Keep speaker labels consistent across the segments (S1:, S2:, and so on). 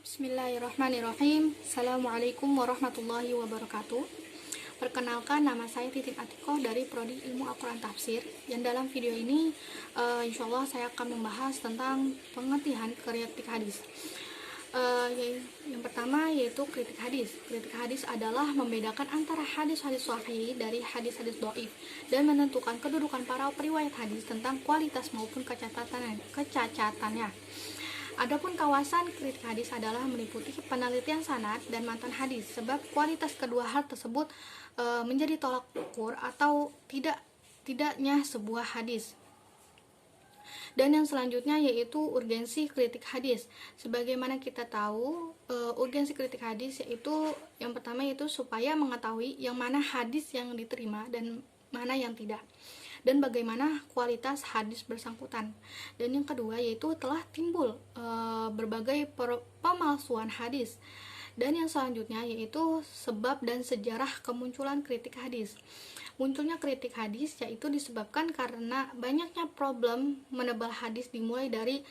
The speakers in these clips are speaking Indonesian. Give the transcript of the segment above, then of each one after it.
S1: Bismillahirrahmanirrahim. Assalamualaikum warahmatullahi wabarakatuh. Perkenalkan, nama saya Titin Atikoh dari Prodi Ilmu Al-Quran Tafsir. Dan dalam video ini, insya Allah saya akan membahas tentang pengertian kritik hadis. Yang pertama yaitu kritik hadis. Kritik hadis adalah membedakan antara hadis-hadis sahih dari hadis-hadis dhaif dan menentukan kedudukan para periwayat hadis tentang kualitas maupun kecacatannya. Adapun kawasan kritik hadis adalah meliputi penelitian sanad dan matan hadis, sebab kualitas kedua hal tersebut menjadi tolak ukur atau tidaknya sebuah hadis. Dan yang selanjutnya yaitu urgensi kritik hadis. Sebagaimana kita tahu, urgensi kritik hadis yaitu yang pertama yaitu supaya mengetahui yang mana hadis yang diterima dan mana yang tidak, dan bagaimana kualitas hadis bersangkutan. Dan yang kedua yaitu telah timbul berbagai pemalsuan hadis. Dan yang selanjutnya yaitu sebab dan sejarah kemunculan kritik hadis. Munculnya kritik hadis yaitu disebabkan karena banyaknya problem menebal hadis, dimulai dari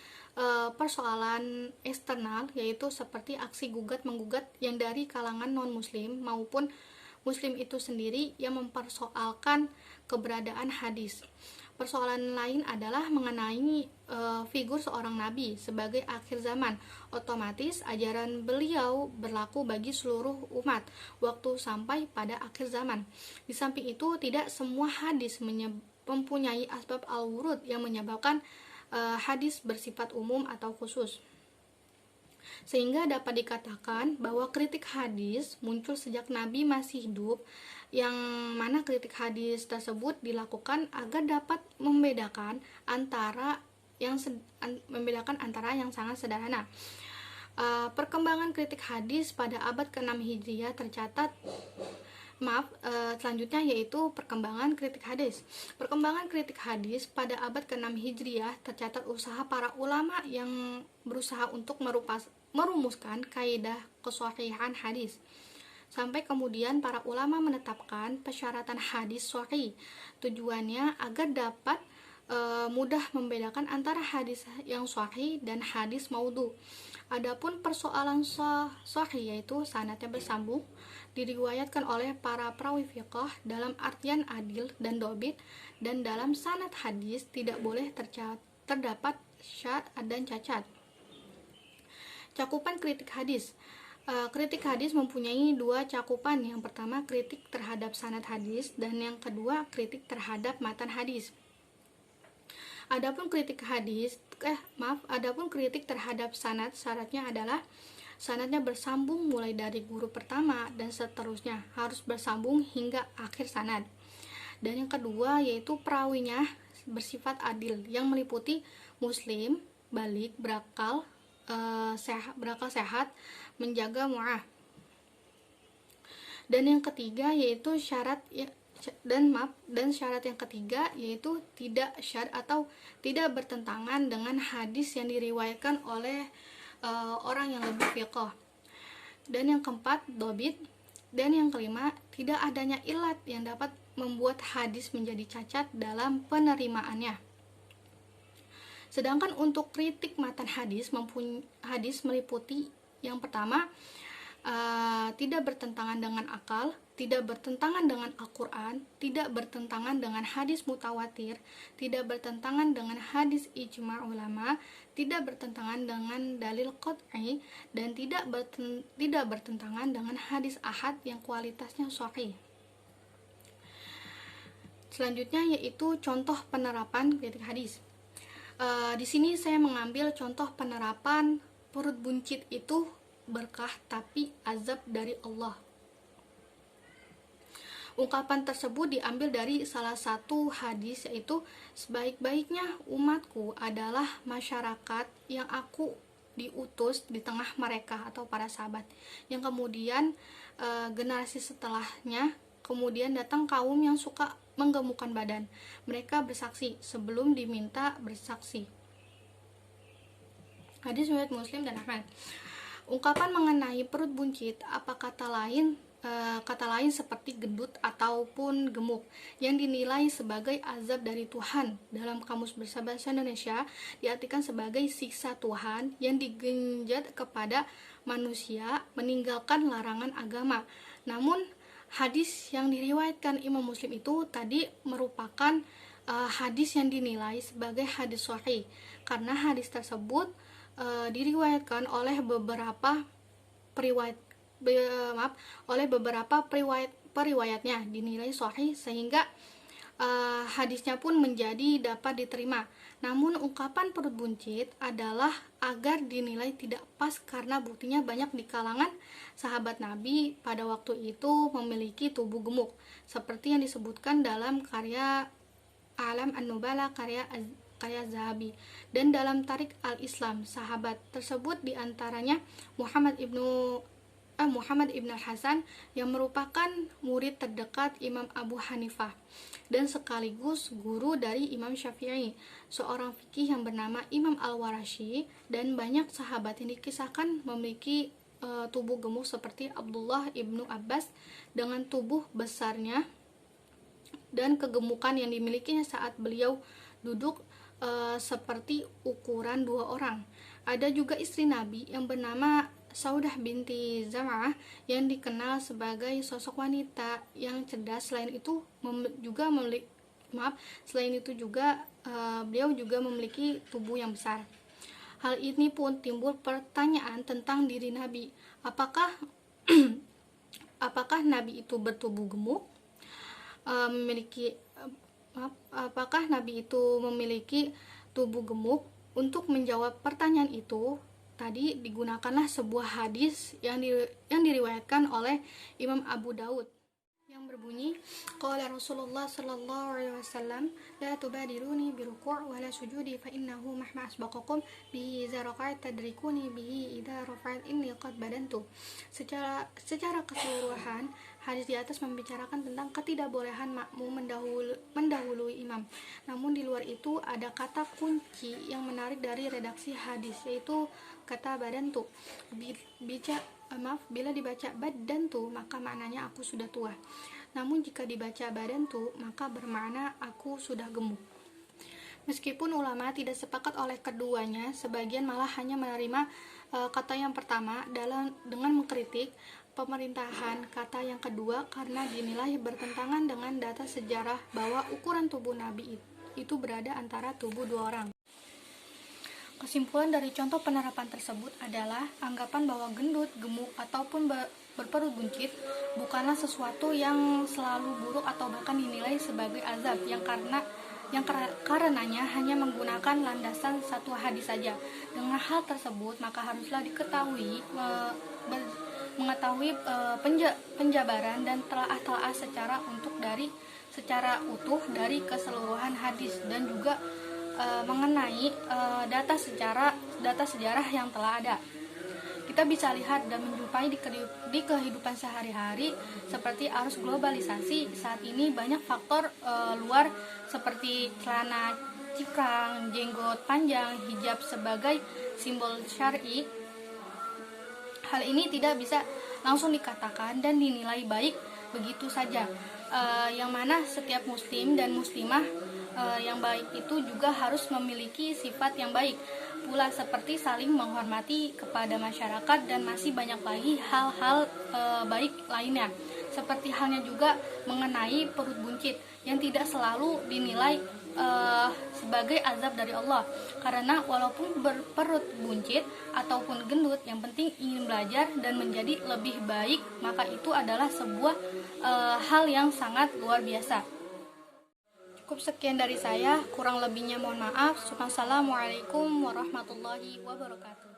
S1: persoalan eksternal yaitu seperti aksi gugat-menggugat yang dari kalangan non-muslim maupun muslim itu sendiri yang mempersoalkan keberadaan hadis. Persoalan lain adalah mengenai figur seorang nabi sebagai akhir zaman. Otomatis ajaran beliau berlaku bagi seluruh umat waktu sampai pada akhir zaman. Di samping itu, tidak semua hadis mempunyai asbab al-wurud yang menyebabkan hadis bersifat umum atau khusus. Sehingga dapat dikatakan bahwa kritik hadis muncul sejak Nabi masih hidup, yang mana kritik hadis tersebut dilakukan agar dapat membedakan antara yang sangat sederhana. Perkembangan kritik hadis pada abad ke-6 Hijriah tercatat. Selanjutnya yaitu perkembangan kritik hadis. Perkembangan kritik hadis pada abad ke-6 Hijriah tercatat usaha para ulama yang berusaha untuk merumuskan kaidah kesahihan hadis. Sampai kemudian para ulama menetapkan persyaratan hadis sahih. Tujuannya agar dapat mudah membedakan antara hadis yang sahih dan hadis maudhu. Adapun persoalan sahih yaitu sanadnya bersambung, diriwayatkan oleh para perawi fiqh dalam artian adil dan dobit, dan dalam sanad hadis tidak boleh terdapat syad dan cacat. Cakupan kritik hadis. Kritik hadis mempunyai dua cakupan. Yang pertama kritik terhadap sanad hadis, dan yang kedua kritik terhadap matan hadis. Adapun kritik terhadap sanad, syaratnya adalah sanadnya bersambung mulai dari guru pertama dan seterusnya, harus bersambung hingga akhir sanad. Dan yang kedua yaitu perawinya bersifat adil, yang meliputi muslim, balik, berakal sehat, menjaga mu'ah. Dan yang ketiga yaitu syarat yang ketiga yaitu tidak syad atau tidak bertentangan dengan hadis yang diriwayatkan oleh orang yang lebih fiqh. Dan yang keempat dobit. Dan yang kelima tidak adanya ilat yang dapat membuat hadis menjadi cacat dalam penerimaannya. Sedangkan untuk kritik matan hadis meliputi yang pertama tidak bertentangan dengan akal, tidak bertentangan dengan Al-Quran, tidak bertentangan dengan hadis mutawatir, tidak bertentangan dengan hadis ijma' ulama, tidak bertentangan dengan dalil qat'i, dan tidak bertentangan dengan hadis ahad yang kualitasnya sahih. Selanjutnya yaitu contoh penerapan kritik hadis. Di sini saya mengambil contoh penerapan perut buncit itu berkah tapi azab dari Allah. Ungkapan tersebut diambil dari salah satu hadis, yaitu sebaik-baiknya umatku adalah masyarakat yang aku diutus di tengah mereka, atau para sahabat, yang kemudian generasi setelahnya kemudian datang kaum yang suka menggemukkan badan. Mereka bersaksi sebelum diminta bersaksi. Hadis riwayat Muslim dan Ahmad. Ungkapan mengenai perut buncit, apa kata lain kata lain seperti gendut ataupun gemuk yang dinilai sebagai azab dari Tuhan. Dalam Kamus Besar Bahasa Indonesia diartikan sebagai siksa Tuhan yang digenjot kepada manusia meninggalkan larangan agama. Namun hadis yang diriwayatkan Imam Muslim itu tadi merupakan hadis yang dinilai sebagai hadis sahih karena hadis tersebut diriwayatkan oleh beberapa periwayatnya dinilai sahih sehingga hadisnya pun menjadi dapat diterima. Namun ungkapan perut buncit adalah agar dinilai tidak pas karena buktinya banyak di kalangan sahabat Nabi pada waktu itu memiliki tubuh gemuk seperti yang disebutkan dalam karya Alam An-Nubala karya Zahabi, dan dalam Tarik Al-Islam sahabat tersebut diantaranya Muhammad ibn Hasan yang merupakan murid terdekat Imam Abu Hanifah dan sekaligus guru dari Imam Syafi'i, seorang fikih yang bernama Imam Al-Warashi, dan banyak sahabat yang dikisahkan memiliki tubuh gemuk seperti Abdullah ibnu Abbas dengan tubuh besarnya dan kegemukan yang dimilikinya saat beliau duduk seperti ukuran 2 orang. Ada juga istri Nabi yang bernama Saudah binti Zam'ah yang dikenal sebagai sosok wanita yang cerdas. Selain itu beliau juga memiliki tubuh yang besar. Hal ini pun timbul pertanyaan tentang diri Nabi. Apakah Nabi itu bertubuh gemuk? Apakah Nabi itu memiliki tubuh gemuk? Untuk menjawab pertanyaan itu, tadi digunakanlah sebuah hadis yang diriwayatkan oleh Imam Abu Daud yang berbunyi, qala Rasulullah sallallahu alaihi wasallam, la tubadiruni biruku' wa la sujudi fa innahu mahma asbaqakum bihi idza raqa'at tadrikuni bihi idza rafa'at inni qad badantu. Secara keseluruhan, hadis di atas membicarakan tentang ketidakbolehan makmum mendahului imam. Namun di luar itu ada kata kunci yang menarik dari redaksi hadis, yaitu kata badantu. Bila dibaca badantu maka maknanya aku sudah tua. Namun jika dibaca badantu maka bermakna aku sudah gemuk. Meskipun ulama tidak sepakat oleh keduanya, sebagian malah hanya menerima kata yang pertama dengan mengkritik pemerintahan kata yang kedua karena dinilai bertentangan dengan data sejarah bahwa ukuran tubuh Nabi itu berada antara tubuh 2 orang. Kesimpulan dari contoh penerapan tersebut adalah anggapan bahwa gendut, gemuk, ataupun berperut buncit bukanlah sesuatu yang selalu buruk atau bahkan dinilai sebagai azab yang karenanya hanya menggunakan landasan satu hadis saja. Dengan hal tersebut maka haruslah mengetahui penjabaran dan telaah secara utuh dari keseluruhan hadis dan juga mengenai data sejarah yang telah ada. Kita bisa lihat dan menjumpai di kehidupan sehari-hari seperti arus globalisasi saat ini banyak faktor luar seperti celana cingkrang, jenggot panjang, hijab sebagai simbol syar'i. Hal ini tidak bisa langsung dikatakan dan dinilai baik begitu saja, yang mana setiap muslim dan muslimah yang baik itu juga harus memiliki sifat yang baik pula, seperti saling menghormati kepada masyarakat dan masih banyak lagi hal-hal baik lainnya, seperti halnya juga mengenai perut buncit yang tidak selalu dinilai sebagai azab dari Allah, karena walaupun berperut buncit ataupun gendut, yang penting ingin belajar dan menjadi lebih baik, maka itu adalah sebuah hal yang sangat luar biasa. Cukup sekian dari saya, kurang lebihnya mohon maaf. Assalamualaikum warahmatullahi wabarakatuh.